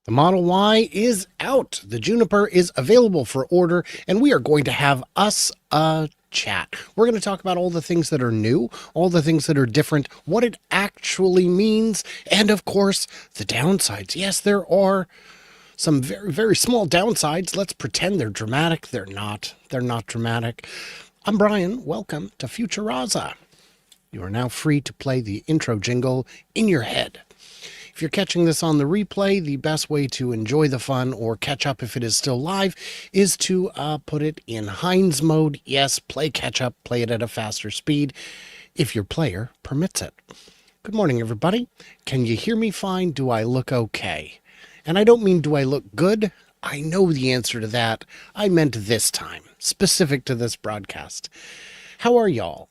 The Model Y is out. The Juniper is available for order, and we are going to have us a chat. We're going to talk about all the things that are new, all the things that are different, what it actually means, and of course, the downsides. Yes, there are some very, very small downsides. Let's pretend they're dramatic. They're not. They're not dramatic. I'm Brian. Welcome to Futuraza. You are now free to play the intro jingle in your head. If you're catching this on the replay, the best way to enjoy the fun or catch up if it is still live is to put it in Heinz mode. Yes, play catch up, play it at a faster speed if your player permits it. Good morning, everybody. Can you hear me fine? Do I look okay? And I don't mean do I look good? I know the answer to that. I meant this time, specific to this broadcast. How are y'all?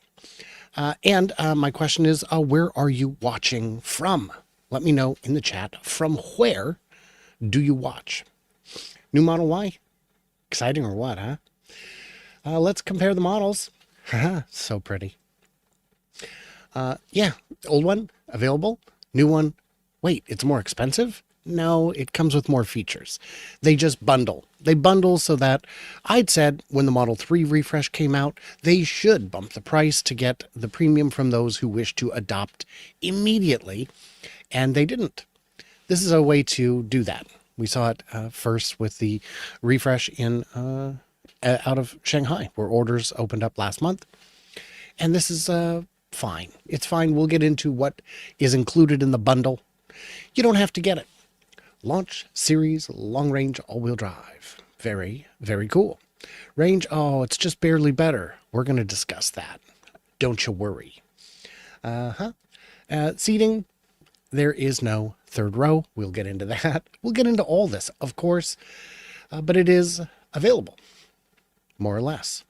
And my question is, where are you watching from? Let me know in the chat. From where do you watch? New Model Y? Exciting or what, huh? Let's compare the models. So pretty. Yeah, old one, available. New one, wait, it's more expensive? No, it comes with more features. They just bundle. They bundle so that I'd said when the Model 3 refresh came out, they should bump the price to get the premium from those who wish to adopt immediately. And they didn't. This is a way to do that. We saw it first with the refresh in out of Shanghai, where orders opened up last month. And this is fine. It's fine. We'll get into what is included in the bundle. You don't have to get it. Launch Series Long Range All-Wheel Drive. Very, very cool. Range, oh, it's just barely better. We're going to discuss that. Don't you worry. Seating. There is no third row. We'll get into that. We'll get into all this, of course, but it is available, more or less.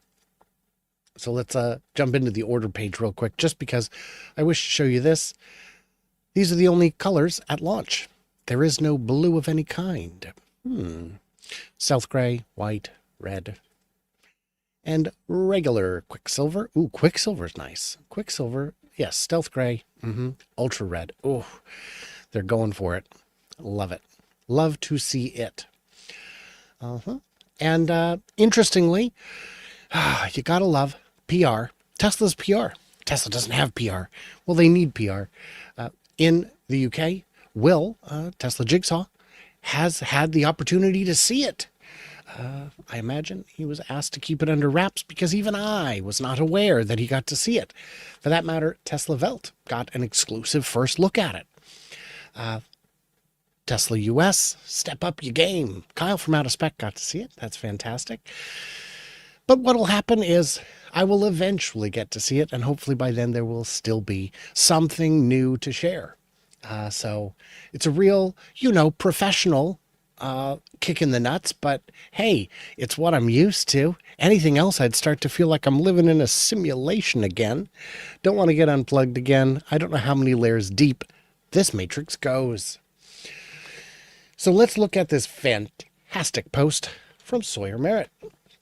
So let's jump into the order page real quick, just because I wish to show you this. These are the only colors at launch. There is no blue of any kind. Stealth gray, white, red, and regular Quicksilver. Ooh, Quicksilver's nice. Quicksilver. Yes, stealth gray, ultra red. Oh, they're going for it. Love it. Love to see it. And interestingly, you gotta love PR. Tesla's PR. Tesla doesn't have PR. Well, they need PR. In the UK, Tesla Jigsaw, has had the opportunity to see it. I imagine he was asked to keep it under wraps because even I was not aware that he got to see it. For that matter, Tesla Welt got an exclusive first look at it. Tesla US, step up your game. Kyle from Out of Spec got to see it. That's fantastic. But what will happen is I will eventually get to see it, and hopefully by then there will still be something new to share. So it's a real, professional kick in the nuts, but hey, it's what I'm used to. Anything else, I'd start to feel like I'm living in a simulation again. Don't want to get unplugged again. I don't know how many layers deep this matrix goes. So let's look at this fantastic post from Sawyer Merritt.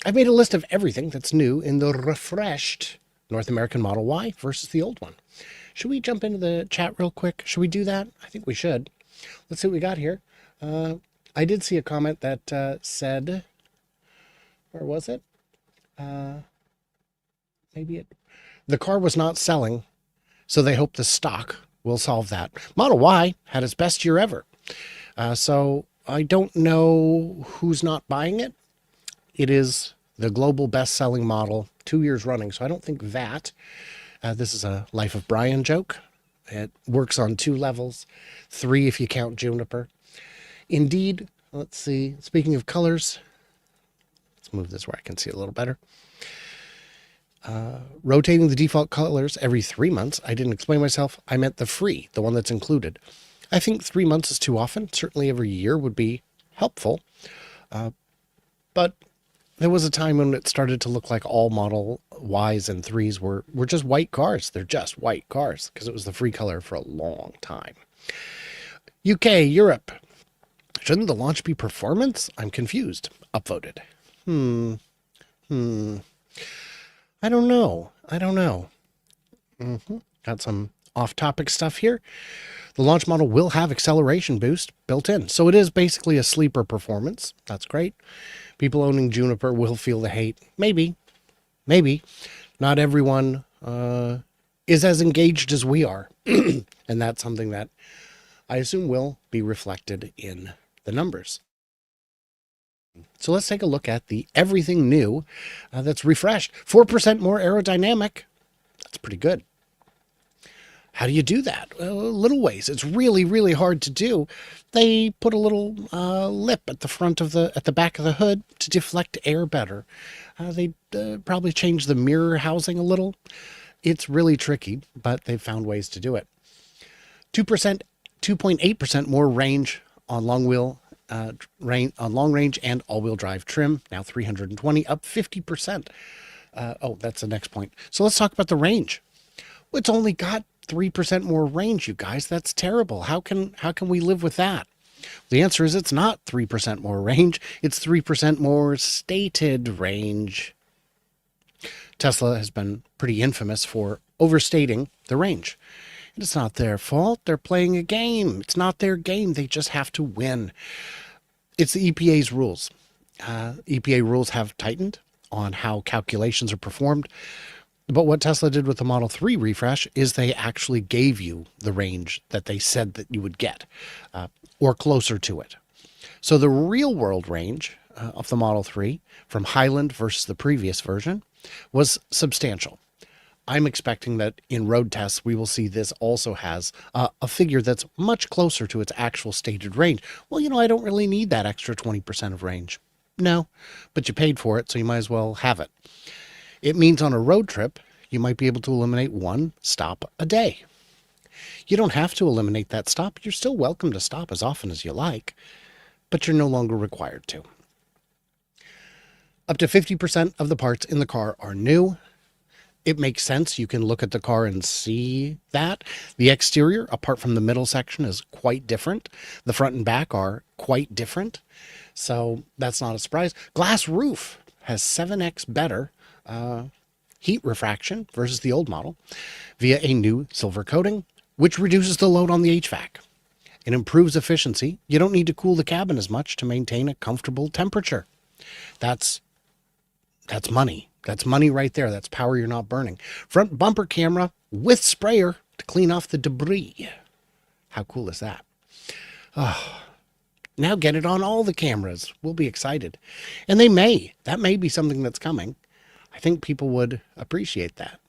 I've made a list of everything that's new in the refreshed North American Model Y versus the old one. Should we jump into the chat real quick? Should we do that? I think we should. Let's see what we got here. I did see a comment that said, where was it? The car was not selling, so they hope the stock will solve that. Model Y had its best year ever. So I don't know who's not buying it. It is the global best-selling model 2 years running, so I don't think that. This is a Life of Brian joke. It works on 2 levels, 3 if you count Juniper. Indeed, let's see, speaking of colors, let's move this where I can see it a little better. Rotating the default colors every 3 months. I didn't explain myself. I meant the free, the one that's included. I think 3 months is too often. Certainly every year would be helpful. But there was a time when it started to look like all Model Ys and 3s were just white cars. They're just white cars because it was the free color for a long time. UK, Europe. Shouldn't the launch be performance? I'm confused. Upvoted. I don't know. Got some off-topic stuff here. The launch model will have acceleration boost built in. So it is basically a sleeper performance. That's great. People owning Juniper will feel the hate. Maybe. Not everyone is as engaged as we are. And that's something that I assume will be reflected in the numbers. So let's take a look at the everything new that's refreshed. 4% more aerodynamic. That's pretty good. How do you do that? Well, little ways. It's really, really hard to do. They put a little lip at the back of the hood to deflect air better. They probably changed the mirror housing a little. It's really tricky, but they've found ways to do it. 2.8% more range on long range and all-wheel drive trim. Now 320, up 50%. That's the next point. So let's talk about the range. It's only got 3% more range, you guys. That's terrible. How can we live with that? The answer is it's not 3% more range. It's 3% more stated range. Tesla has been pretty infamous for overstating the range. And it's not their fault. They're playing a game. It's not their game. They just have to win. It's the EPA's rules. EPA rules have tightened on how calculations are performed. But what Tesla did with the Model 3 refresh is they actually gave you the range that they said that you would get, or closer to it. So the real world range of the Model 3 from Highland versus the previous version was substantial. I'm expecting that in road tests, we will see this also has a figure that's much closer to its actual stated range. Well, I don't really need that extra 20% of range. No, but you paid for it, so you might as well have it. It means on a road trip, you might be able to eliminate one stop a day. You don't have to eliminate that stop. You're still welcome to stop as often as you like, but you're no longer required to. Up to 50% of the parts in the car are new. It makes sense. You can look at the car and see that. The exterior, apart from the middle section, is quite different. The front and back are quite different. So that's not a surprise. Glass roof has 7x better heat refraction versus the old model via a new silver coating, which reduces the load on the HVAC. It improves efficiency. You don't need to cool the cabin as much to maintain a comfortable temperature. That's money. That's money right there. That's power you're not burning. Front bumper camera with sprayer to clean off the debris. How cool is that? Oh, now get it on all the cameras. We'll be excited. And that may be something that's coming. I think people would appreciate that.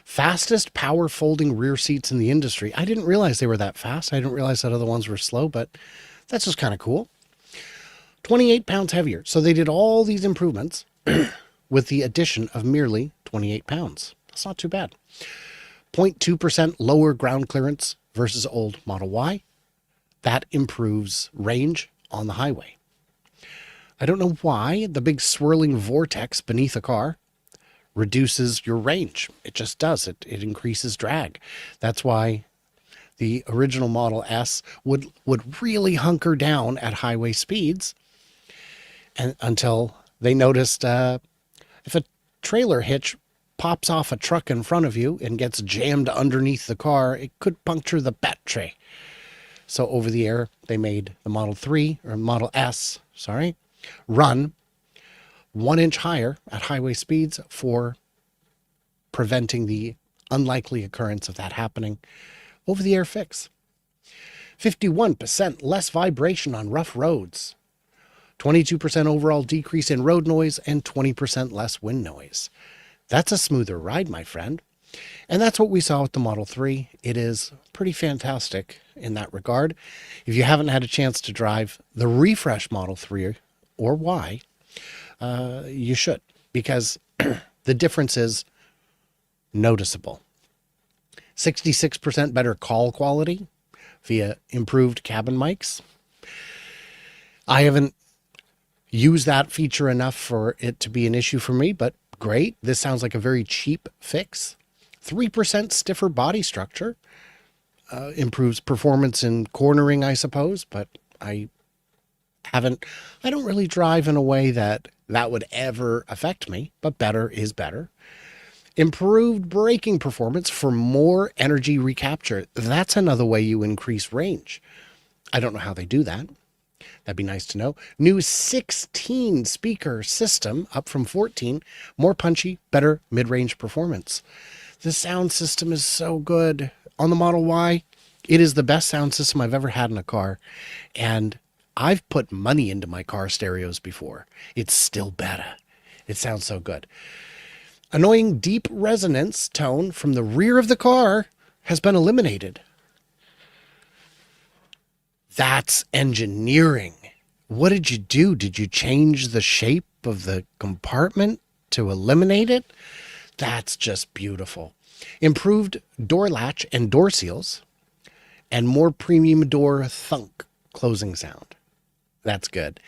Fastest power folding rear seats in the industry. I didn't realize they were that fast. I didn't realize that other ones were slow, but that's just kind of cool. 28 pounds heavier. So they did all these improvements with the addition of merely 28 pounds. That's not too bad. 0.2% lower ground clearance versus old Model Y. That improves range on the highway. I don't know why the big swirling vortex beneath a car reduces your range. It just does. It increases drag. That's why the original Model S would really hunker down at highway speeds, and until they noticed if a trailer hitch pops off a truck in front of you and gets jammed underneath the car, it could puncture the battery. So over the air, they made the Model S, run 1 inch higher at highway speeds for preventing the unlikely occurrence of that happening. Over the air fix. 51% less vibration on rough roads. 22% overall decrease in road noise and 20% less wind noise. That's a smoother ride, my friend. And that's what we saw with the Model 3. It is pretty fantastic in that regard. If you haven't had a chance to drive the refresh Model 3 or Y, you should, because the difference is noticeable. 66% better call quality via improved cabin mics. I haven't used that feature enough for it to be an issue for me, but great. This sounds like a very cheap fix. 3% stiffer body structure. Improves performance in cornering, I suppose, but I don't really drive in a way that would ever affect me, but better is better. Improved braking performance for more energy recapture. That's another way you increase range. I don't know how they do that. That'd be nice to know. New 16 speaker system, up from 14. More punchy, better mid-range performance. The sound system is so good. On the Model Y, it is the best sound system I've ever had in a car. And I've put money into my car stereos before. It's still better. It sounds so good. Annoying deep resonance tone from the rear of the car has been eliminated. That's engineering. What did you do? Did you change the shape of the compartment to eliminate it? That's just beautiful. Improved door latch and door seals, and more premium door thunk closing sound. That's good.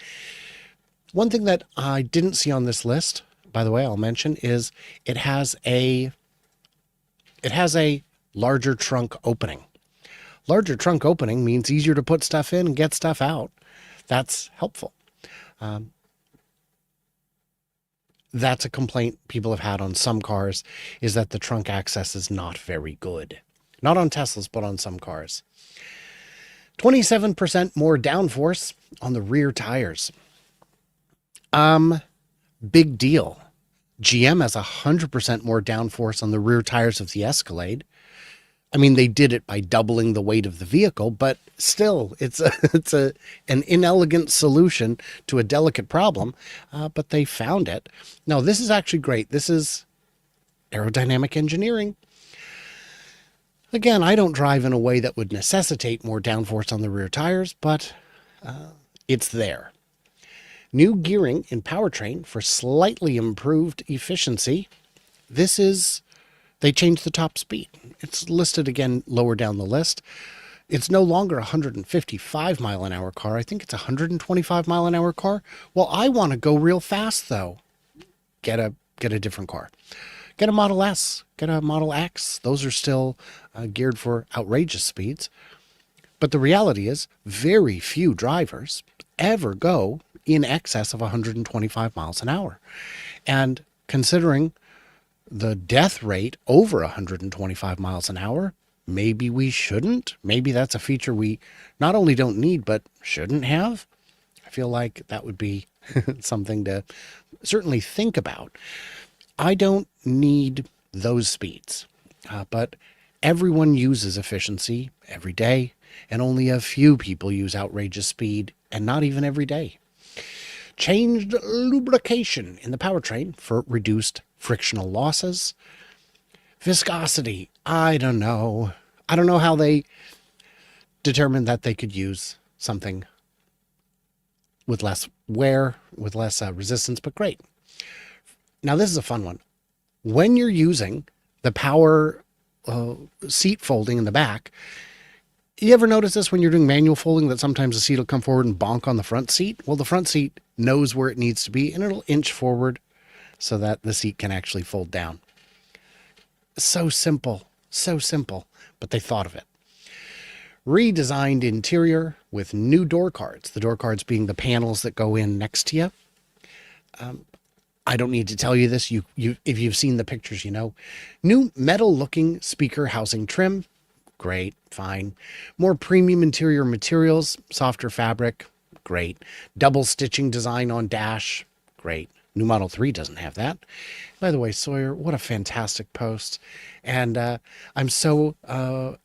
One thing that I didn't see on this list, by the way, I'll mention, is it has a larger trunk opening. Larger trunk opening means easier to put stuff in and get stuff out. That's helpful. That's a complaint people have had on some cars, is that the trunk access is not very good. Not on Teslas, but on some cars. 27% more downforce on the rear tires. Big deal. GM has 100% more downforce on the rear tires of the Escalade. I mean, they did it by doubling the weight of the vehicle, but still, it's an inelegant solution to a delicate problem, but they found it. No, this is actually great. This is aerodynamic engineering. Again, I don't drive in a way that would necessitate more downforce on the rear tires, but it's there. New gearing in powertrain for slightly improved efficiency. They changed the top speed. It's listed again lower down the list. It's no longer a 155 mile an hour car. I think it's a 125 mile an hour car. Well, I want to go real fast though. Get a different car. Get a Model S, get a Model X. Those are still geared for outrageous speeds. But the reality is very few drivers ever go in excess of 125 miles an hour. And considering the death rate over 125 miles an hour, maybe we shouldn't. Maybe that's a feature we not only don't need, but shouldn't have. I feel like that would be something to certainly think about. I don't need those speeds, but everyone uses efficiency every day, and only a few people use outrageous speed, and not even every day. Changed lubrication in the powertrain for reduced frictional losses. Viscosity, I don't know. I don't know how they determined that they could use something with less wear, with less resistance, but great. Now this is a fun one. When you're using the power seat folding in the back, you ever notice this when you're doing manual folding, that sometimes the seat will come forward and bonk on the front seat? Well, the front seat knows where it needs to be, and it'll inch forward so that the seat can actually fold down. So simple, but they thought of it. Redesigned interior with new door cards, the door cards being the panels that go in next to you. I don't need to tell you this. If you've seen the pictures, you know. New metal-looking speaker housing trim. Great, fine. More premium interior materials, softer fabric. Great. Double stitching design on dash. Great. New Model 3 doesn't have that. By the way, Sawyer, what a fantastic post. And I'm so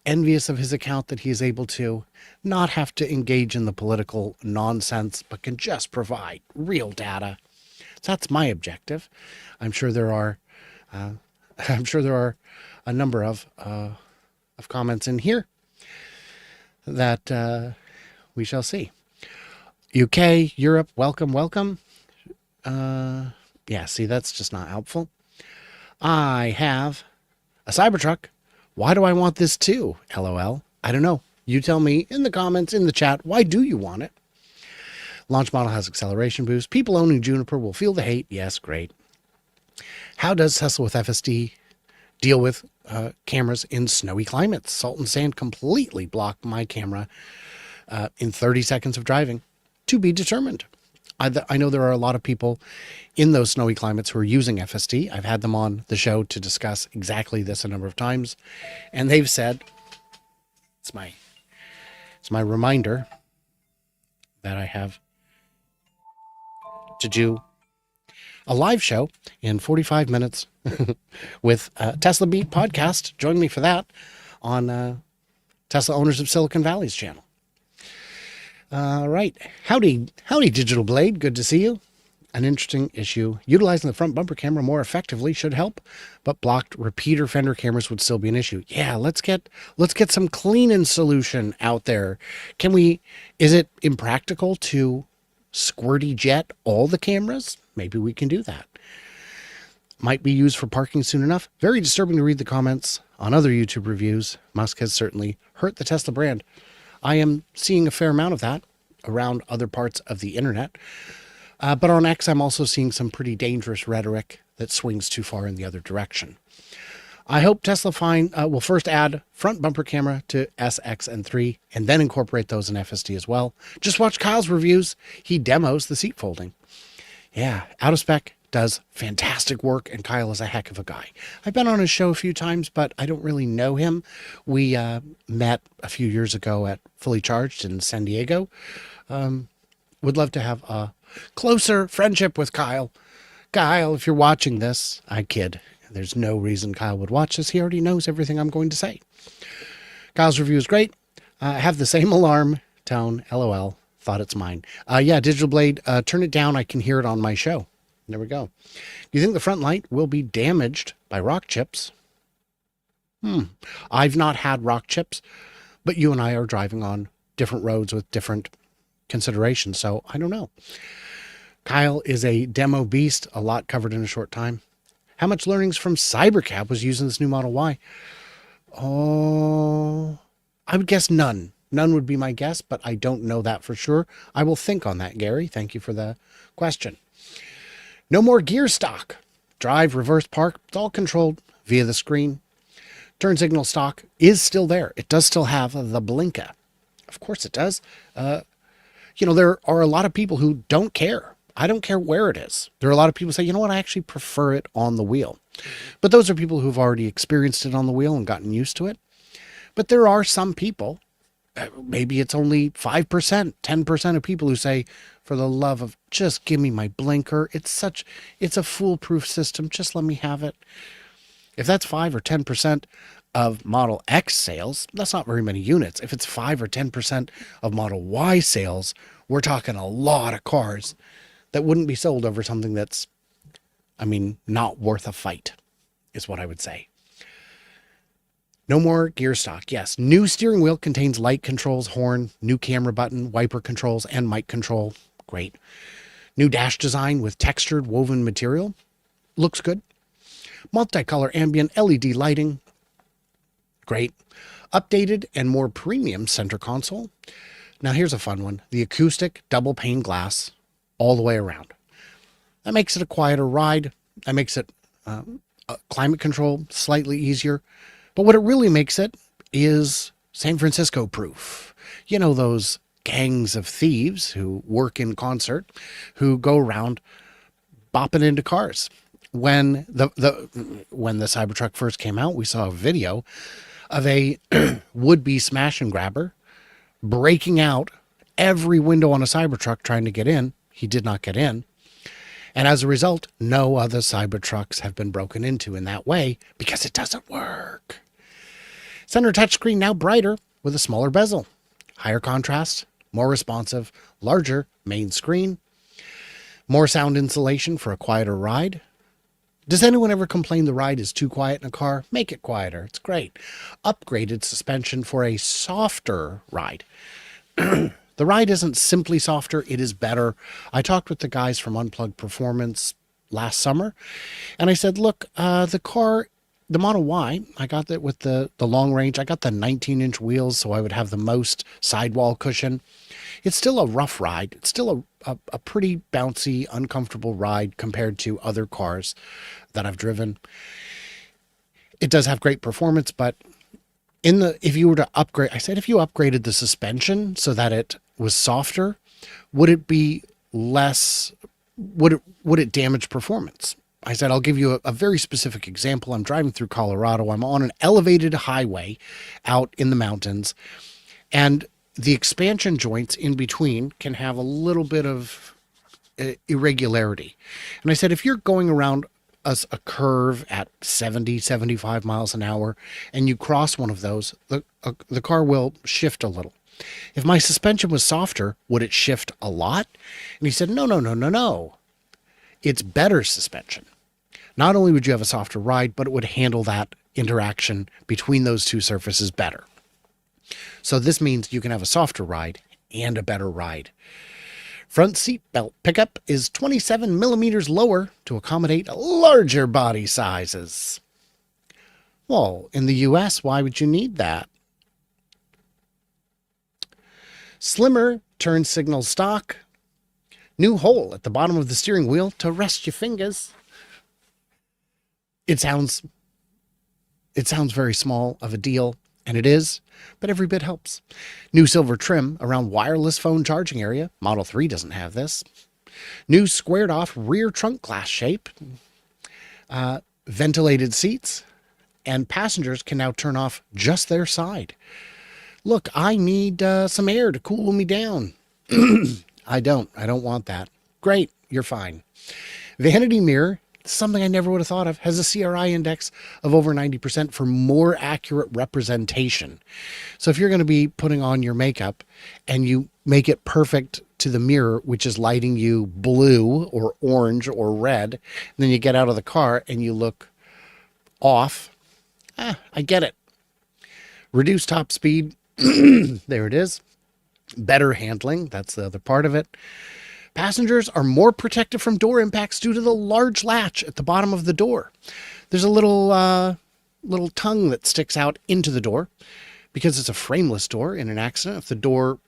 envious of his account that he is able to not have to engage in the political nonsense, but can just provide real data. So that's my objective. I'm sure there are a number of comments in here that we shall see. UK, Europe, welcome. Yeah, see, that's just not helpful. I have a Cybertruck. Why do I want this too? LOL. I don't know. You tell me in the comments, in the chat, why do you want it? Launch model has acceleration boost. People owning Juniper will feel the hate. Yes, great. How does Tesla with FSD deal with cameras in snowy climates? Salt and sand completely blocked my camera in 30 seconds of driving. To be determined. I know there are a lot of people in those snowy climates who are using FSD. I've had them on the show to discuss exactly this a number of times, and they've said it's my reminder that I have to do a live show in 45 minutes with Tesla Beat podcast. Join me for that on Tesla Owners of Silicon Valley's channel. All right. Howdy, Digital Blade. Good to see you. An interesting issue. Utilizing the front bumper camera more effectively should help, but blocked repeater fender cameras would still be an issue. Yeah, let's get some cleaning solution out there. Is it impractical to squirty jet all the cameras? Maybe we can do that. Might be used for parking soon enough. Very disturbing to read the comments on other YouTube reviews. Musk has certainly hurt the Tesla brand. I am seeing a fair amount of that around other parts of the internet. But on X, I'm also seeing some pretty dangerous rhetoric that swings too far in the other direction. I hope Tesla will first add front bumper camera to S, X, and 3, and then incorporate those in FSD as well. Just watch Kyle's reviews. He demos the seat folding. Yeah, out of spec, does fantastic work, and Kyle is a heck of a guy. I've been on his show a few times, but I don't really know him. We met a few years ago at Fully Charged in San Diego. Would love to have a closer friendship with Kyle. Kyle, if you're watching this, I kid. There's no reason Kyle would watch this. He already knows everything I'm going to say. Kyle's review is great. I have the same alarm tone. LOL. Thought it's mine. Yeah, Digital Blade, turn it down. I can hear it on my show. There we go. Do you think the front light will be damaged by rock chips? I've not had rock chips, but you and I are driving on different roads with different considerations, so I don't know. Kyle is a demo beast, a lot covered in a short time. How much learnings from Cybercab was used in this new Model Y? Oh, I would guess none. None would be my guess, but I don't know that for sure. I will think on that, Gary. Thank you for the question. No more gear stock. Drive, reverse, park, it's all controlled via the screen. Turn signal stock is still there. It does still have the blinker. Of course it does. There are a lot of people who don't care. I don't care where it is. There are a lot of people who say, you know what, I actually prefer it on the wheel. But those are people who've already experienced it on the wheel and gotten used to it. But there are some people, maybe it's only 5%, 10% of people who say, for the love of just give me my blinker. It's a foolproof system. Just let me have it. If that's 5 or 10% of Model X sales, that's not very many units. If it's 5 or 10% of Model Y sales, we're talking a lot of cars that wouldn't be sold over something that's, not worth a fight, is what I would say. No more gear stock. Yes. New steering wheel contains light controls, horn, new camera button, wiper controls, and mic control. Great. New dash design with textured woven material. Looks good. Multicolor ambient LED lighting. Great. Updated and more premium center console. Now here's a fun one. The acoustic double pane glass all the way around. That makes it a quieter ride. That makes it climate control slightly easier. But what it really makes it is San Francisco proof. You know, those gangs of thieves who work in concert, who go around bopping into cars. When the Cybertruck first came out, we saw a video of a would-be smash and grabber breaking out every window on a Cybertruck trying to get in. He did not get in. And as a result, no other Cybertrucks have been broken into in that way because it doesn't work. Center touchscreen now brighter with a smaller bezel. Higher contrast, more responsive, larger main screen. More sound insulation for a quieter ride. Does anyone ever complain the ride is too quiet in a car? Make it quieter. It's great. Upgraded suspension for a softer ride. The ride isn't simply softer, it is better. I talked with the guys from Unplugged Performance last summer, and I said, look, the Model Y, I got that with the long range. I got the 19-inch wheels, so I would have the most sidewall cushion. It's still a rough ride. It's still a pretty bouncy, uncomfortable ride compared to other cars that I've driven. It does have great performance, but if you were to upgrade, I said if you upgraded the suspension so that it was softer, would it be less would it damage performance? I said, I'll give you a very specific example. I'm driving through Colorado. I'm on an elevated highway out in the mountains, and the expansion joints in between can have a little bit of irregularity. And I said, if you're going around a curve at 70, 75 miles an hour, and you cross one of those, the car will shift a little. If my suspension was softer, would it shift a lot? And he said, no, no, no, no, no. It's better suspension. Not only would you have a softer ride, but it would handle that interaction between those two surfaces better. So this means you can have a softer ride and a better ride. Front seat belt pickup is 27 millimeters lower to accommodate larger body sizes. Well, in the US, why would you need that? Slimmer turn signal stock. New hole at the bottom of the steering wheel to rest your fingers. It sounds very small of a deal, and it is, but every bit helps. New silver trim around wireless phone charging area. Model 3 doesn't have this. New squared off rear trunk glass shape. Ventilated seats, and passengers can now turn off just their side. Look, I need some air to cool me down. I don't want that. Great, you're fine. Vanity mirror, something I never would have thought of, has a CRI index of over 90% for more accurate representation. So if you're going to be putting on your makeup and you make it perfect to the mirror, which is lighting you blue or orange or red, and then you get out of the car and you look off, I get it. Reduced top speed, there it is. Better handling, that's the other part of it. Passengers are more protected from door impacts due to the large latch at the bottom of the door. There's a little tongue that sticks out into the door because it's a frameless door. In an accident, if the door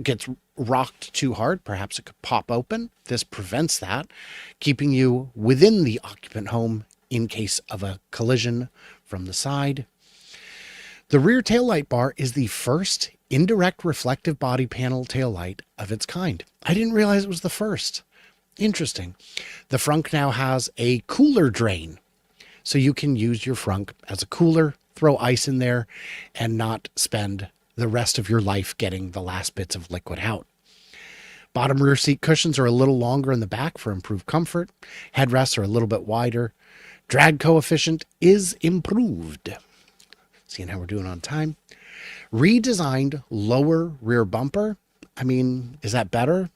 gets rocked too hard, perhaps it could pop open. This prevents that, keeping you within the occupant home in case of a collision from the side. The rear taillight bar is the first indirect reflective body panel taillight of its kind. I didn't realize it was the first. Interesting. The frunk now has a cooler drain, so you can use your frunk as a cooler, throw ice in there, and not spend the rest of your life getting the last bits of liquid out. Bottom rear seat cushions are a little longer in the back for improved comfort. Headrests are a little bit wider. Drag coefficient is improved. Seeing how we're doing on time. Redesigned lower rear bumper. I mean, is that better?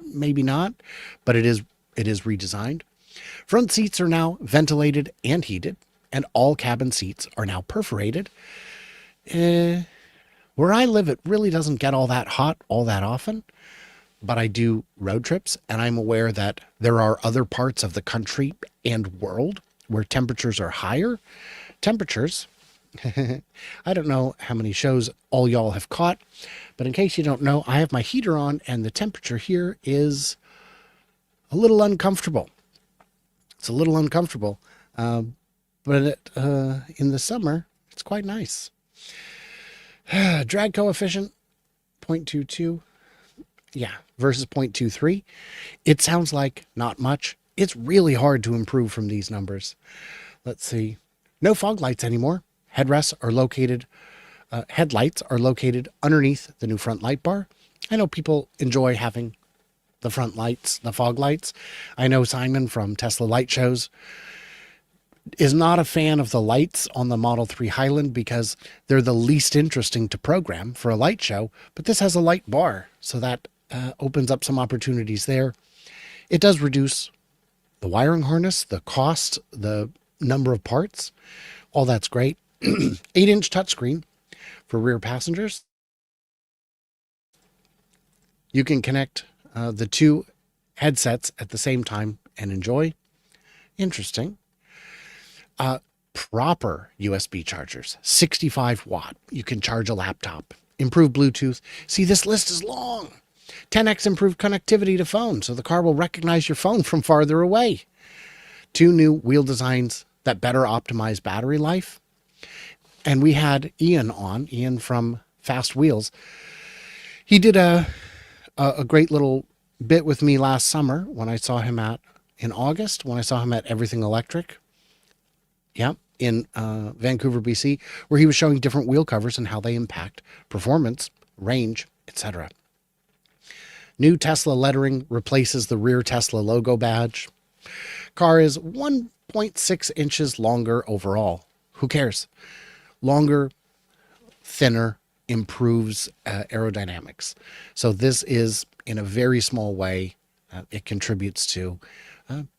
Maybe not, but it is redesigned. Front seats are now ventilated and heated, and all cabin seats are now perforated. Where I live, it really doesn't get all that hot all that often, but I do road trips, and I'm aware that there are other parts of the country and world where temperatures are higher. Temperatures, I don't know how many shows all y'all have caught, but in case you don't know, I have my heater on, and the temperature here is a little uncomfortable. It's a little uncomfortable, but in the summer, it's quite nice. Drag coefficient, 0.22. Yeah, versus 0.23. It sounds like not much. It's really hard to improve from these numbers. Let's see. No fog lights anymore. Headlights are located underneath the new front light bar. I know people enjoy having the front lights, the fog lights. I know Simon from Tesla Light Shows is not a fan of the lights on the Model 3 Highland because they're the least interesting to program for a light show, but this has a light bar, so that opens up some opportunities there. It does reduce the wiring harness, the cost, the number of parts. All that's great. 8-inch touchscreen for rear passengers. You can connect the two headsets at the same time and enjoy. Interesting. Proper USB chargers, 65 watt. You can charge a laptop. Improved Bluetooth. See, this list is long. 10x improved connectivity to phone, so the car will recognize your phone from farther away. 2 new wheel designs that better optimize battery life. And we had Ian from Fast Wheels. He did a great little bit with me last summer when I saw him in August, when I saw him at Everything Electric. Yeah, in Vancouver, BC, where he was showing different wheel covers and how they impact performance, range, etc. New Tesla lettering replaces the rear Tesla logo badge. Car is 1.6 inches longer overall. Who cares? Longer, thinner, improves aerodynamics. So this is, in a very small way, it contributes to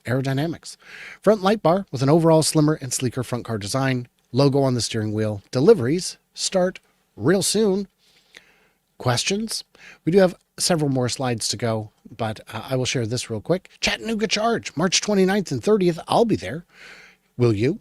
aerodynamics. Front light bar with an overall slimmer and sleeker front car design. Logo on the steering wheel. Deliveries start real soon. Questions? We do have several more slides to go, but I will share this real quick. Chattanooga Charge, March 29th and 30th. I'll be there. Will you?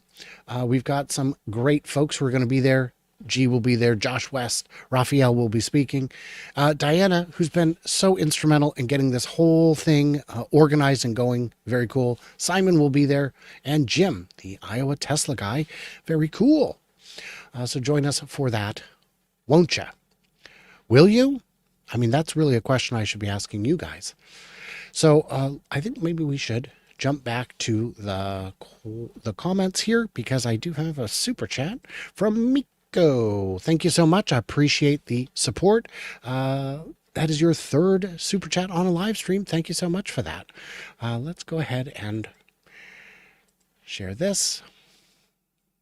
We've got some great folks who are going to be there. G will be there. Josh West, Raphael will be speaking. Diana, who's been so instrumental in getting this whole thing organized and going. Very cool. Simon will be there. And Jim, the Iowa Tesla guy. Very cool. So join us for that. Won't you? Will you? I mean, that's really a question I should be asking you guys. So I think maybe we should jump back to the comments here, because I do have a super chat from Miko. Thank you so much. I appreciate the support. That is your third super chat on a live stream. Thank you so much for that. Let's go ahead and share this.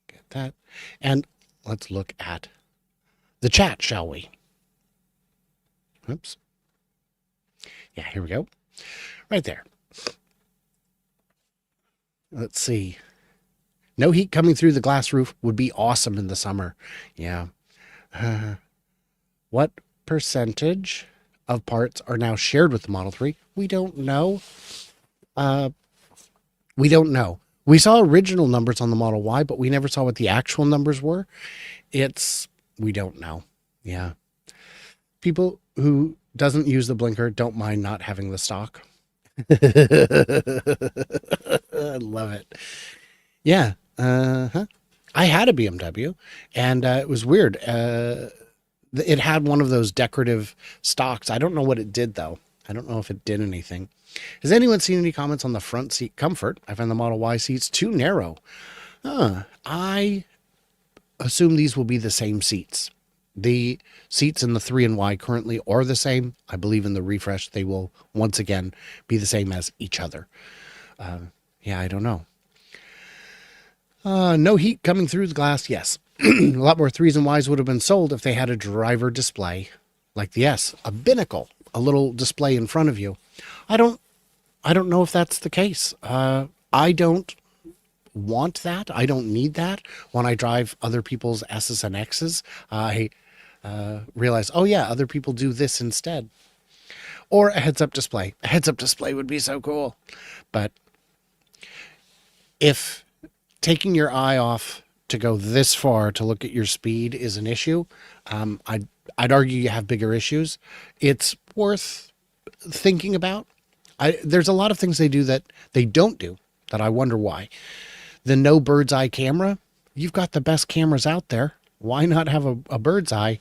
Get that. And let's look at the chat, shall we? Oops. Yeah, here we go. Right there. Let's see. No heat coming through the glass roof would be awesome in the summer. Yeah. What percentage of parts are now shared with the Model 3? We don't know. We don't know. We saw original numbers on the Model Y, but we never saw what the actual numbers were. We don't know. Yeah. People who doesn't use the blinker don't mind not having the stock. I love it. Yeah. I had a BMW, and it was weird. It had one of those decorative stocks. I don't know what it did, though. I don't know if it did anything. Has anyone seen any comments on the front seat comfort? I found the Model Y seats too narrow. I assume these will be the same seats. The seats in the 3 and Y currently are the same. I believe in the refresh, they will once again be the same as each other. Yeah, I don't know. No heat coming through the glass. Yes. A lot more 3s and Ys would have been sold if they had a driver display like the S, a binnacle, a little display in front of you. I don't know if that's the case. I don't want that. I don't need that. When I drive other people's S's and X's, I realize, oh yeah, other people do this instead. Or a heads-up display. A heads-up display would be so cool. But if taking your eye off to go this far to look at your speed is an issue, I'd argue you have bigger issues. It's worth thinking about. There's a lot of things they do that they don't do that I wonder why. The no bird's eye camera. You've got the best cameras out there. Why not have a bird's eye?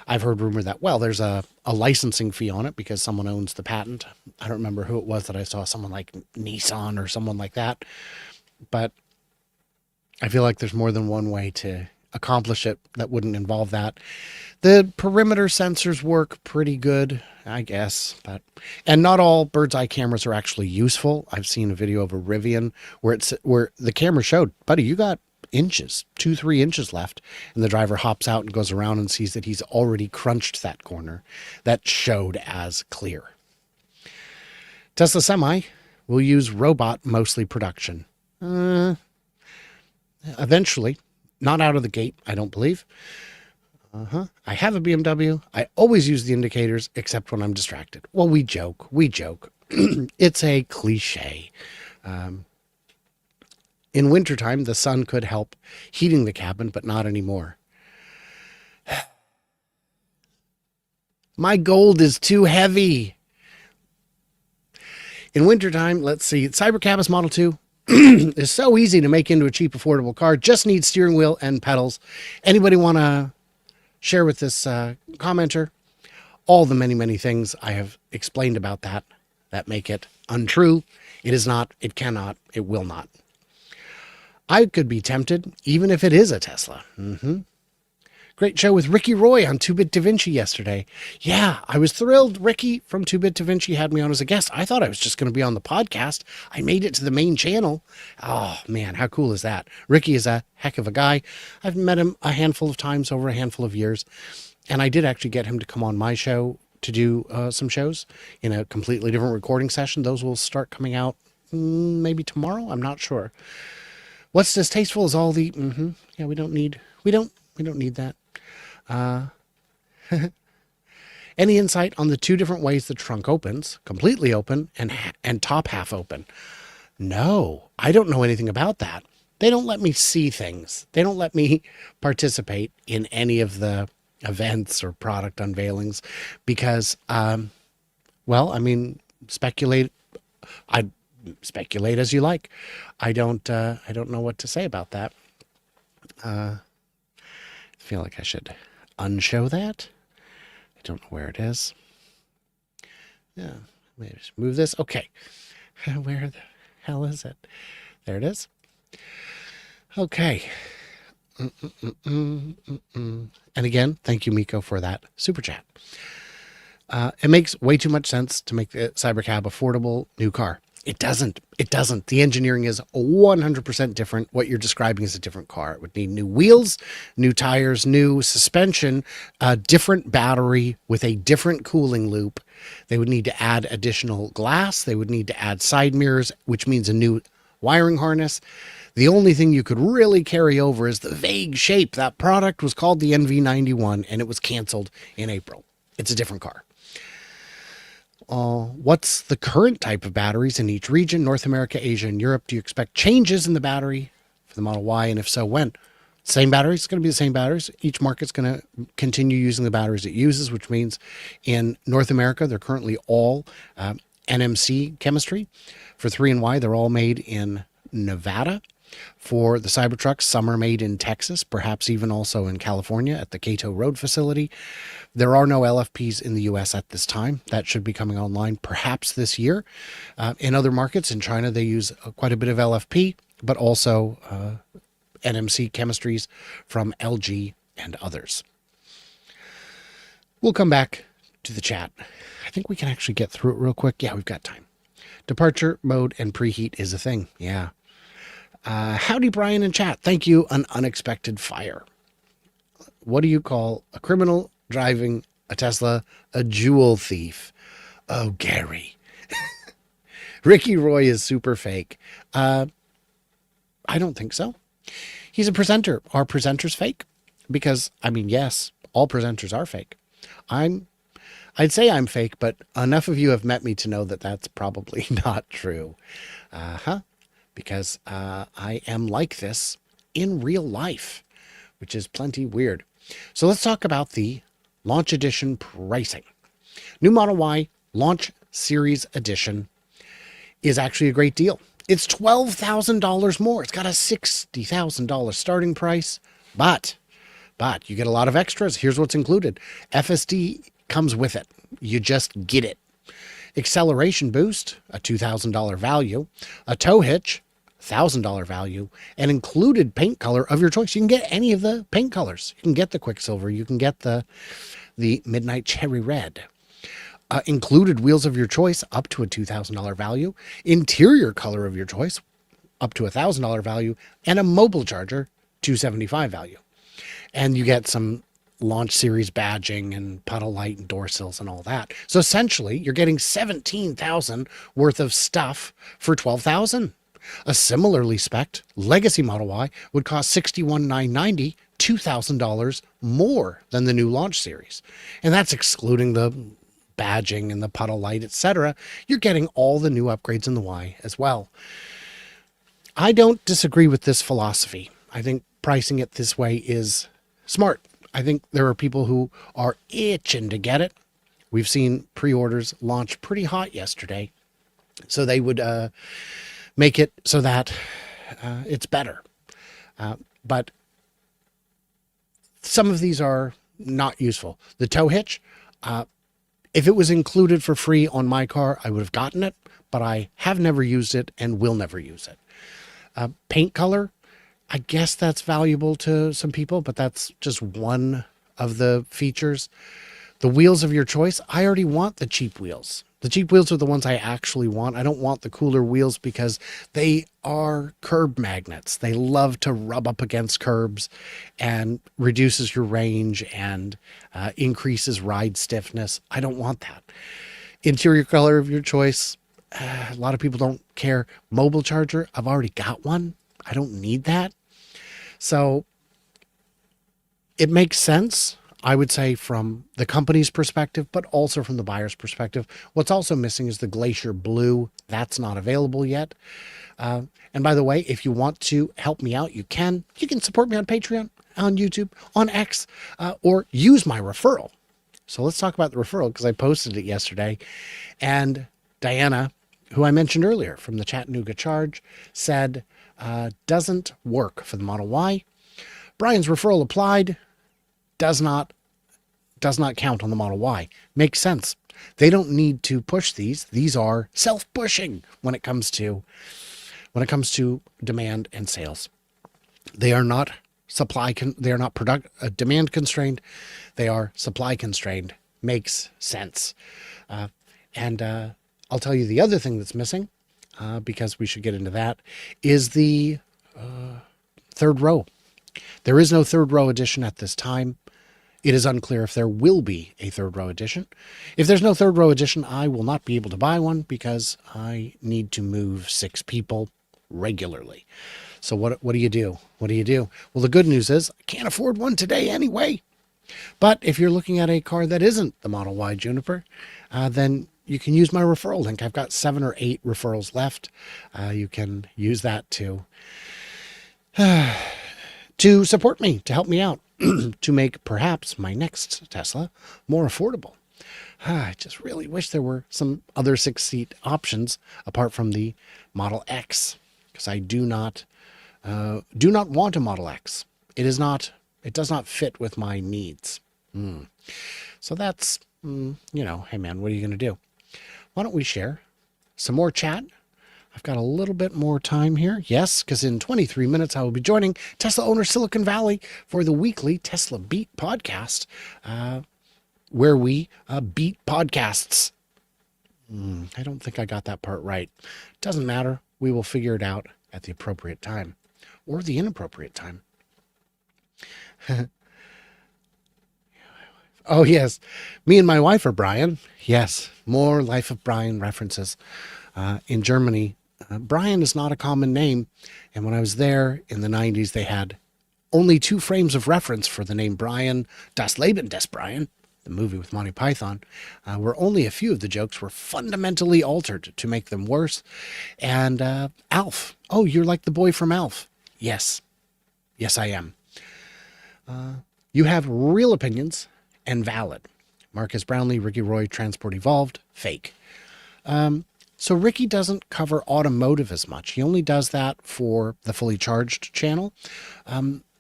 I've heard rumor that, well, there's a licensing fee on it because someone owns the patent. I don't remember who it was that I saw, someone like Nissan or someone like that. But I feel like there's more than one way to accomplish it that wouldn't involve that. The perimeter sensors work pretty good, I guess, and not all bird's eye cameras are actually useful. I've seen a video of a Rivian where the camera showed, buddy, you got inches, 2-3 inches left, and the driver hops out and goes around and sees that he's already crunched that corner. That showed as clear. Tesla Semi will use robot mostly production. Eventually, not out of the gate, I don't believe. I have a BMW. I always use the indicators except when I'm distracted. Well, we joke. It's a cliche. In wintertime, the sun could help heating the cabin, but not anymore. My gold is too heavy. In wintertime, let's see. Cybercab's Model 2 is so easy to make into a cheap, affordable car. Just needs steering wheel and pedals. Anybody want to share with this commenter all the many, many things I have explained about that that make it untrue. It is not, it cannot, it will not. I could be tempted, even if it is a Tesla. Great show with Ricky Roy on 2-Bit Da Vinci yesterday. Yeah, I was thrilled. Ricky from 2-Bit Da Vinci had me on as a guest. I thought I was just going to be on the podcast. I made it to the main channel. Oh, man, how cool is that? Ricky is a heck of a guy. I've met him a handful of times over a handful of years. And I did actually get him to come on my show to do some shows in a completely different recording session. Those will start coming out maybe tomorrow. I'm not sure. What's distasteful is all the, yeah, we don't need that. Any insight on the two different ways the trunk opens, completely open and top half open? No, I don't know anything about that. They don't let me see things. They don't let me participate in any of the events or product unveilings because, well, I mean, speculate as you like. I don't know what to say about that. I feel like I should unshow that. I don't know where it is. Yeah, maybe just move this. Okay. Where the hell is it? There it is. Okay. And again, thank you, Miko, for that super chat. It makes way too much sense to make the Cybercab affordable new car. It doesn't. It doesn't. The engineering is 100% different. What you're describing is a different car. It would need new wheels, new tires, new suspension, a different battery with a different cooling loop. They would need to add additional glass. They would need to add side mirrors, which means a new wiring harness. The only thing you could really carry over is the vague shape. That product was called the NV91 and it was canceled in April. It's a different car. What's the current type of batteries in each region? North America, Asia, and Europe. Do you expect changes in the battery for the Model Y? And if so, when? Same batteries. It's going to be the same batteries. Each market's going to continue using the batteries it uses, which means in North America, they're currently all NMC chemistry. For 3 and Y, they're all made in Nevada. For the Cybertrucks, some are made in Texas, perhaps even also in California at the Cato Road facility. There are no LFPs in the US at this time. That should be coming online perhaps this year. In other markets, in China, they use quite a bit of LFP, but also NMC chemistries from LG and others. We'll come back to the chat. I think we can actually get through it real quick. Yeah, we've got time. Departure mode and preheat is a thing. Yeah. Howdy, Brian in chat. Thank you. An unexpected fire. What do you call a criminal driving a Tesla? A jewel thief. Oh, Gary. Ricky Roy is super fake. I don't think so. He's a presenter. Are presenters fake? Because, I mean, yes, all presenters are fake. I'd say I'm fake, but enough of you have met me to know that that's probably not true. Because I am like this in real life, which is plenty weird. So let's talk about the launch edition pricing. New Model Y Launch Series Edition is actually a great deal. It's $12,000 more. It's got a $60,000 starting price, but you get a lot of extras. Here's what's included. FSD comes with it. You just get it. Acceleration boost, a $2,000 value, a tow hitch, $1,000 value, and included paint color of your choice. You can get any of the paint colors. You can get the Quicksilver. You can get the Midnight Cherry Red. Included wheels of your choice, up to a $2,000 value. Interior color of your choice, up to a $1,000 value, and a mobile charger, $275 value. And you get some launch series badging and puddle light and door sills and all that. So essentially, you're getting $17,000 worth of stuff for $12,000. A similarly spec'd Legacy Model Y would cost $61,990, $2,000 more than the new launch series. And that's excluding the badging and the puddle light, etc. You're getting all the new upgrades in the Y as well. I don't disagree with this philosophy. I think pricing it this way is smart. I think there are people who are itching to get it. We've seen pre-orders launch pretty hot yesterday. So they would make it so that it's better. But some of these are not useful. The tow hitch, If it was included for free on my car, I would have gotten it, but I have never used it and will never use it. Paint color, I guess that's valuable to some people, but that's just one of the features. The wheels of your choice, I already want the cheap wheels. The cheap wheels are the ones I actually want. I don't want the cooler wheels because they are curb magnets. They love to rub up against curbs and reduces your range and increases ride stiffness. I don't want that. Interior color of your choice, a lot of people don't care. Mobile charger, I've already got one. I don't need that. So it makes sense, I would say, from the company's perspective, but also from the buyer's perspective. What's also missing is the Glacier Blue. That's not available yet. And by the way, if you want to help me out, you can. You can support me on Patreon, on YouTube, on X, or use my referral. So let's talk about the referral because I posted it yesterday. And Diana, who I mentioned earlier from the Chattanooga Charge, said doesn't work for the Model Y. Brian's referral applied. Does not count on the Model Y. Makes sense. They don't need to push these. These are self-pushing when it comes to demand and sales. They are not demand constrained. They are supply constrained. Makes sense. And I'll tell you the other thing that's missing, because we should get into that, is the third row. There is no third row edition at this time. It is unclear if there will be a third row edition. If there's no third row edition, I will not be able to buy one because I need to move 6 people regularly. So what do you do? What do you do? Well, the good news is I can't afford one today anyway. But if you're looking at a car that isn't the Model Y Juniper, then you can use my referral link. I've got 7 or 8 referrals left. You can use that to support me, to help me out, to make perhaps my next Tesla more affordable. I just really wish there were some other 6-seat options apart from the Model X, because I do not want a Model X. It does not fit with my needs. So that's, hey man, what are you going to do? Why don't we share some more chat? I've got a little bit more time here. Yes, because in 23 minutes, I will be joining Tesla owner Silicon Valley for the weekly Tesla Beat podcast, where we beat podcasts. I don't think I got that part right. Doesn't matter. We will figure it out at the appropriate time or the inappropriate time. Oh, yes. Me and my wife are Brian. Yes, more Life of Brian references. In Germany, Brian is not a common name. And when I was there in the 90s, they had only 2 frames of reference for the name Brian. Das Leben des Brian, the movie with Monty Python, where only a few of the jokes were fundamentally altered to make them worse. And Alf. Oh, you're like the boy from Alf. Yes. Yes, I am. You have real opinions and valid. Marcus Brownlee, Ricky Roy, Transport Evolved, fake. So Ricky doesn't cover automotive as much. He only does that for the Fully Charged channel.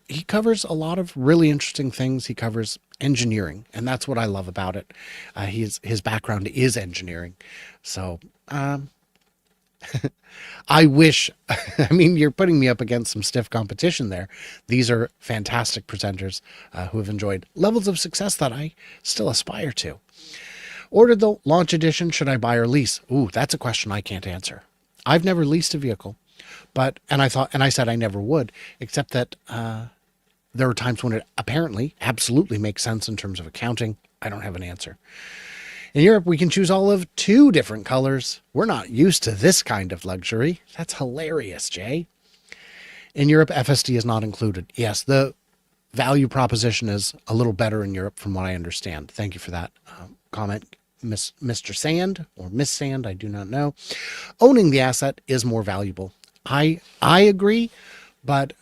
He covers a lot of really interesting things. He covers engineering, and that's what I love about it. His background is engineering. So I wish, I mean, you're putting me up against some stiff competition there. These are fantastic presenters who have enjoyed levels of success that I still aspire to. Ordered the launch edition. Should I buy or lease? Ooh, that's a question I can't answer. I've never leased a vehicle, and I said I never would, except that there are times when it apparently absolutely makes sense in terms of accounting. I don't have an answer. In Europe, we can choose all of 2 different colors. We're not used to this kind of luxury. That's hilarious, Jay. In Europe, FSD is not included. Yes, the value proposition is a little better in Europe from what I understand. Thank you for that comment, Mr. Sand or Miss Sand. I do not know. Owning the asset is more valuable. I agree, but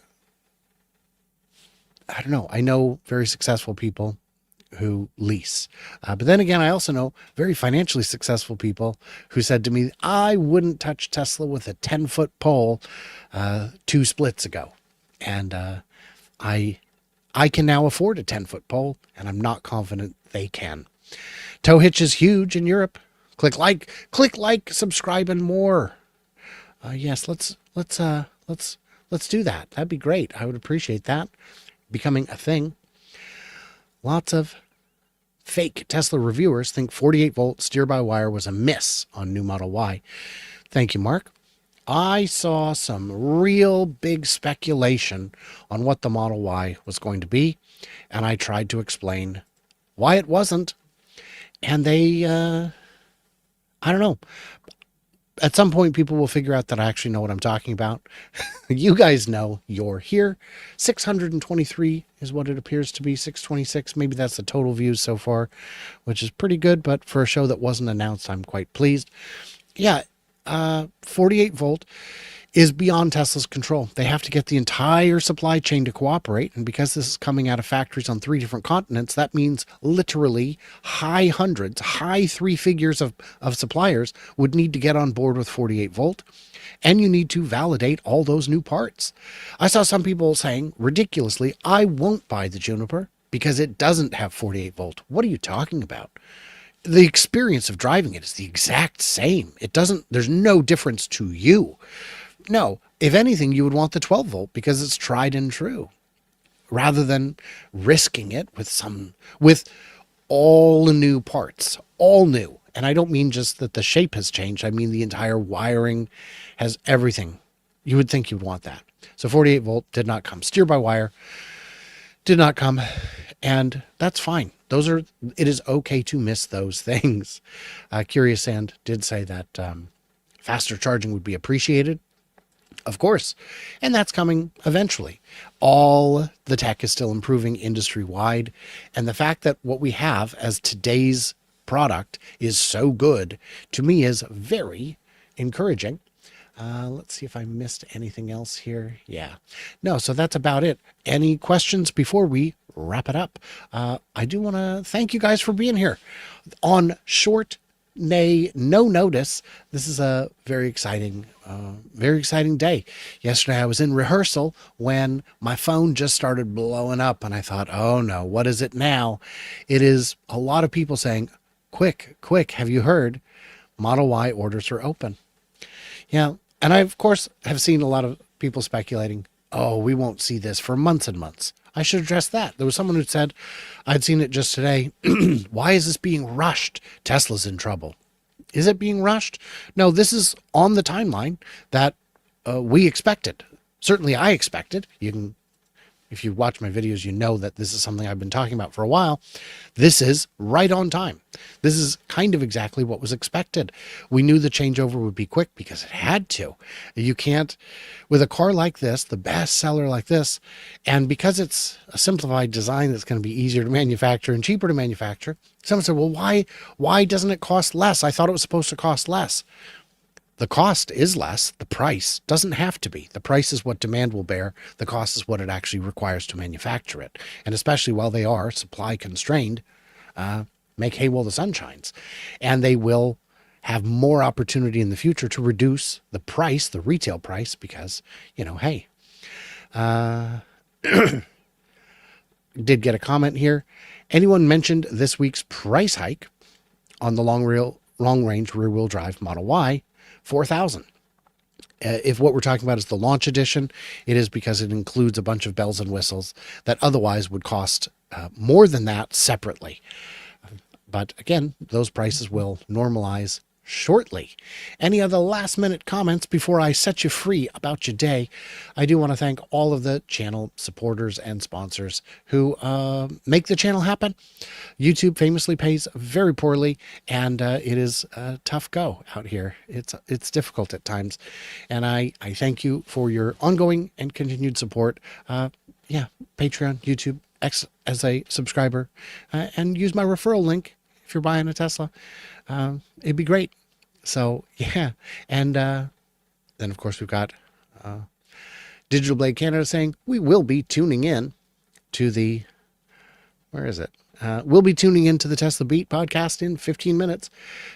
I don't know. I know very successful people who lease. But then again, I also know very financially successful people who said to me, I wouldn't touch Tesla with a 10-foot pole 2 splits ago. And I can now afford a 10-foot pole, and I'm not confident they can. Tow hitch is huge in Europe. Click like, subscribe, and more. Yes, let's do that. That'd be great. I would appreciate that becoming a thing. Lots of fake Tesla reviewers think 48-volt steer-by-wire was a miss on new Model Y. Thank you, Mark. I saw some real big speculation on what the Model Y was going to be, and I tried to explain why it wasn't. And they, I don't know. At some point, people will figure out that I actually know what I'm talking about. You guys know, you're here. 623 is what it appears to be, 626. Maybe that's the total views so far, which is pretty good. But for a show that wasn't announced, I'm quite pleased. Yeah, 48-volt is beyond Tesla's control. They have to get the entire supply chain to cooperate. And because this is coming out of factories on 3 different continents, that means literally high hundreds, high 3 figures of suppliers would need to get on board with 48-volt. And you need to validate all those new parts. I saw some people saying, ridiculously, I won't buy the Juniper because it doesn't have 48-volt. What are you talking about? The experience of driving it is the exact same. There's no difference to you. No, if anything, you would want the 12-volt because it's tried and true, rather than risking it with all new parts, all new. And I don't mean just that the shape has changed. I mean the entire wiring has everything. You would think you'd want that. So 48-volt did not come. Steer-by-wire did not come, and that's fine. It is okay to miss those things. Curious Sand did say that faster charging would be appreciated. Of course. And that's coming eventually. All the tech is still improving industry-wide. And the fact that what we have as today's product is so good, to me, is very encouraging. Let's see if I missed anything else here. Yeah. No, so that's about it. Any questions before we wrap it up? I do want to thank you guys for being here on short, nay, no notice. This is a very exciting day. Yesterday I was in rehearsal when my phone just started blowing up, and I thought, oh no, what is it now? It is a lot of people saying, quick, have you heard? Model Y orders are open. Yeah. And I, of course, have seen a lot of people speculating, oh, we won't see this for months and months. I should address that. There was someone who said, I'd seen it just today. Why is this being rushed? Tesla's in trouble. Is it being rushed? No, this is on the timeline that we expected. Certainly I expected. If you watch my videos, you know that this is something I've been talking about for a while. This is right on time. This is kind of exactly what was expected. We knew the changeover would be quick because it had to. You can't, with a car like this, the best seller like this, and because it's a simplified design that's going to be easier to manufacture and cheaper to manufacture, someone said, well, why doesn't it cost less? I thought it was supposed to cost less. The cost is less. The price doesn't have to be. The price is what demand will bear. The cost is what it actually requires to manufacture it. And especially while they are supply constrained, make hay while the sun shines. And they will have more opportunity in the future to reduce the price, the retail price, because, hey. Did get a comment here. Anyone mentioned this week's price hike on the long-range rear-wheel drive Model Y? $4,000. If what we're talking about is the launch edition, it is because it includes a bunch of bells and whistles that otherwise would cost more than that separately. But again, those prices will normalize shortly. Any other last minute comments before I set you free about your day? I do want to thank all of the channel supporters and sponsors who make the channel happen. YouTube famously pays very poorly, and it is a tough go out here. It's difficult at times, and I thank you for your ongoing and continued support. Yeah, Patreon, YouTube, X as a subscriber, and use my referral link if you're buying a Tesla. It'd be great. So yeah. And then of course we've got Digital Blade Canada saying we will be tuning in to the, where is it? We'll be tuning into the Tesla Beat podcast in 15 minutes.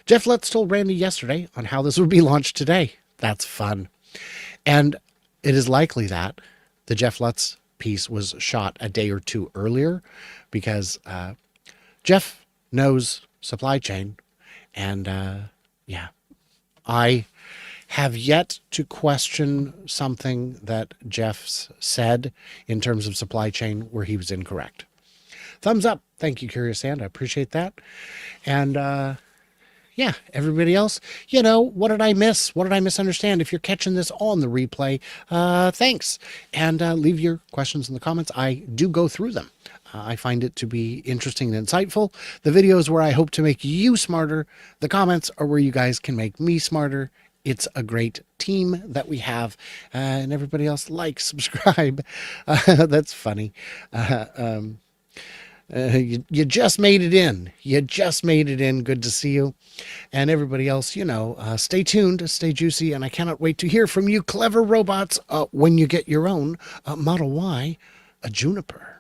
Jeff Lutz told Randy yesterday on how this would be launched today. That's fun. And it is likely that the Jeff Lutz piece was shot a day or two earlier because Jeff knows supply chain. And yeah, I have yet to question something that Jeff's said in terms of supply chain where he was incorrect. Thumbs up. Thank you, Curious Sand. I appreciate that. And yeah, everybody else, what did I miss? What did I misunderstand? If you're catching this on the replay, thanks. And leave your questions in the comments. I do go through them. I find it to be interesting and insightful. The videos where I hope to make you smarter. The comments are where you guys can make me smarter. It's a great team that we have. And everybody else, like, subscribe. That's funny. You just made it in. You just made it in. Good to see you. And everybody else, stay tuned, stay juicy, and I cannot wait to hear from you clever robots when you get your own Model Y, a Juniper.